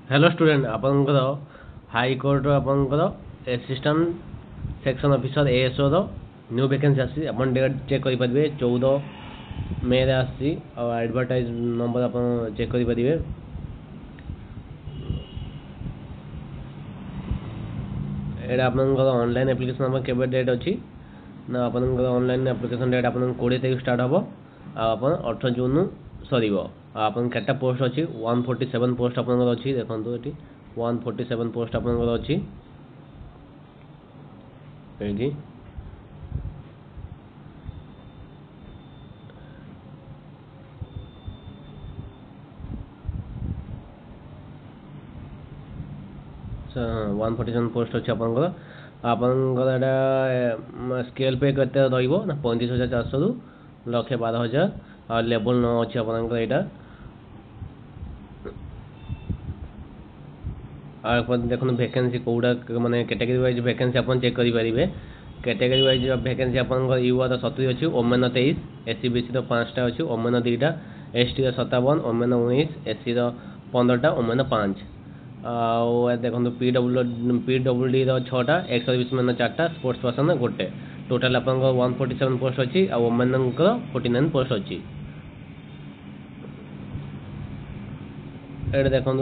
Hello student आपंकर high court आपंकर assistant section officer ASO new vacancy आसी अपन डेट चेक कर पारे 14 मे आसी एडवर्टाइज नंबर आप चेक कर पारे एटा आपंकर ऑनलाइन एप्लिकेशन आप केबे डेट अच्छी ना आपंकर ऑनलाइन एप्लिकेशन डेट आप 20 तारीख स्टार्ट हम आप 18 जून सर आपन केटा पोस्ट अच्छी 147 पोस्ट आपंकर अच्छी देखो ये 147 पोस्ट आपंकर अच्छी ये 147 पोस्ट अच्छे आपंकर एटा स्केल पे करते रहिबो ना 35,400 रु 1,12,000 और लेवल 9 अच्छे आपंकर एटा और देखो वैकेंसी कौटा माने कैटेगरी वाइज वैकेंसी अपन चेक करि परिबे कैटेगरी वाइज वैकेंसी आपनकर यूआर 70 अछि ओमेन 23 एससी बीसी रो 5 टा अछि ओमेन 2 टा एसटी रो 57 ओमेन 19 एससी रो 15 टा ओमेन 5 आ देखो पीडब्ल्यूडी रो 6 टा एक्स सर्विस मैन 4 टा स्पोर्ट्स पर्सन गोटे टोटल आपनकर 147 पोस्ट अछि आ ओमेन को 49 पोस्ट अछि एड देखो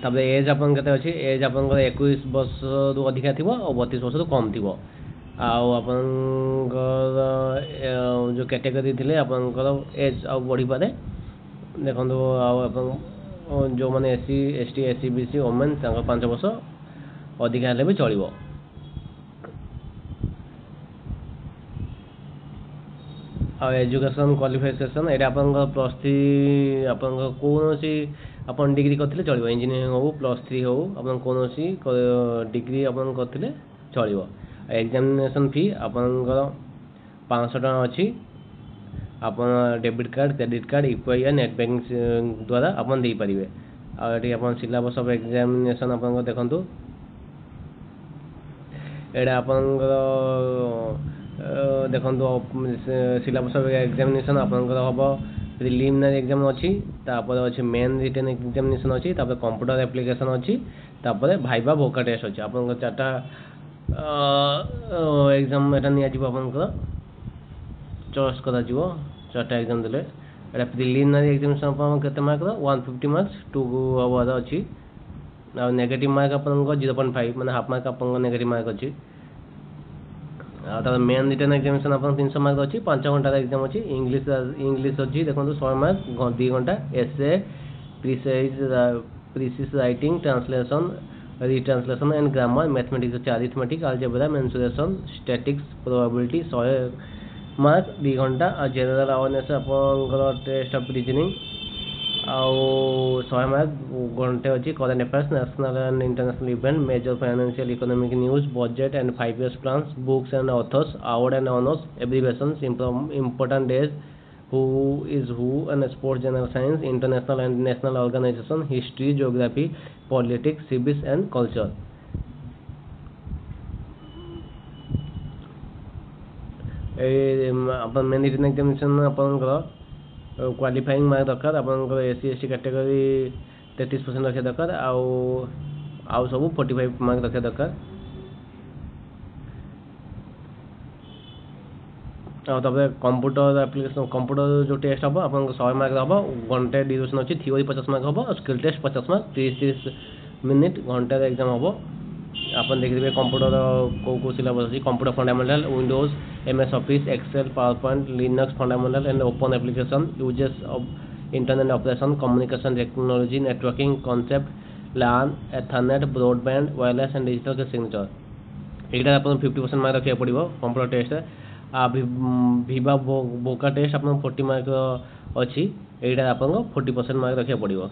तापर एज आपन केते अछि एज आपन 21 वर्ष रु अधिका थिबो और 32 वर्ष रु कम थिबो आपन जो कैटेगरी थिले आपन एज आ बढ़ी पारे देखो अपन जो माने SC ST SC BC women 5 वर्ष अधिका हेले भी चलिबो एजुकेशन क्वालिफिकेशन एटा अपन +3 अपन कोनोसी अपन डिग्री करथिले चलिबो इंजीनियरिंग हो +3 हो अपन कोनोसी डिग्री अपन करथिले चलिबो एग्जामिनेशन फी अपन 500 टका अछि अपन debit card credit card UPI net banking द्वारा अपन दे परिबे आ एटी अपन सिलेबस ऑफ एग्जामिनेशन अपन देखंतु एटा अपन देखो सिलेबस ऑफ एग्जामिनेशन आपनकर हम प्रिलिमिनरी एग्जाम अच्छी तापर अच्छे मेन रिटन एग्जामिनेशन अच्छी तापर कंप्यूटर एप्लिकेशन अच्छी तापर भाइबा वोका टेस्ट अच्छी आपनकर चारटा एग्जाम एटा निया जिवो आपनकर चॉइस करा जिवो चारटा एग्जाम देले एटा प्रिलिमिनरी एग्जामिनेशन आपन केते मार्क 150 मार्क्स 2 आवर अच्छी आ नेगेटिव मार्क आपनकर 0.5 माने हाफ मार्क आपनकर नेगेटिव मार्क अच्छी मेन रिटन एग्जामिनेशन आप 300 मार्क अच्छी 5 घंटा एग्जाम अच्छी इंग्लीश अच्छी देखो 100 मार्क 2 घंटा essay precise writing translation retranslation and grammar mathematics अच्छी arithmetic algebra mensuration statics probability 100 mark 2 घंटा और जनरल अवेयरनेस आप टेस्ट ऑफ रीजनिंग आउ 100 मार्क घंटे अच्छी current affairs national and international event major financial economic news budget and 5 years plans books and authors award and honours abbreviations important days who is who and sports general science international and national organization history geography politics civics and culture अपन main written examination अपन qualifying mark दरकार आपन SC ST category 33% रखा दरकार आउ सब 45 mark रखा दरकार तब कंप्यूटर एप्लिकेशन कंप्यूटर जो टेस्ट हम आप 100 मार्क हम घंटे ड्यूरेशन अच्छी थ्योरी 50 मार्क हम और स्किल टेस्ट 50 मार्क 30 मिनिट घंटे एग्जाम हम अपन देखिए कंप्यूटर को सिलेबस अच्छी computer fundamental Windows MS Office Excel PowerPoint Linux fundamental and open application uses of internet operation communication technology networking concept LAN ethernet broadband wireless and digital के signature एटा अपन 50% mark रखिया पड़िबो computer test आ विवा वोका test अपन 40 mark अच्छी एटा अपन 40% mark रखिया पड़िबो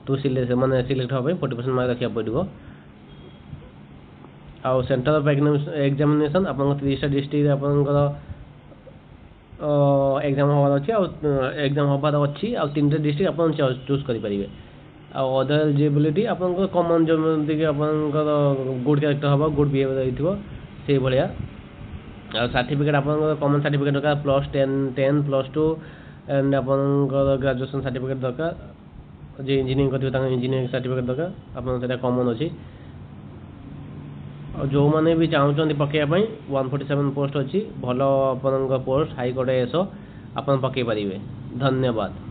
तो select होबे 40% mark रखिया पड़िबो आउ centre of examination upon 30 district upon exam होबार अच्छी एग्जाम होबार अच्छी आ 3 डिस्ट्रिक्ट अपन चूज करि परिबे आ अदर एलिजिबिलिटी अपन कॉमन जमति के अपन गुड कैरेक्टर हबा गुड बिहेवियर रहिथिबो से भलिया सर्टिफिकेट आप कॉमन सर्टिफिकेट दरकार +10 +2 एंड आपनकर ग्रेजुएशन सर्टिफिकेट दरकार जे इंजीनियरिंग करथिबे इंजीनियरिंग सर्टिफिकेट दरकार आपन सेटा कॉमन अछि जो मैंने भी चाहूँ पकड़ 147 पोस्ट अच्छी भल आप पोस्ट हाईकोर्ट एस आप पकई पारे। धन्यवाद।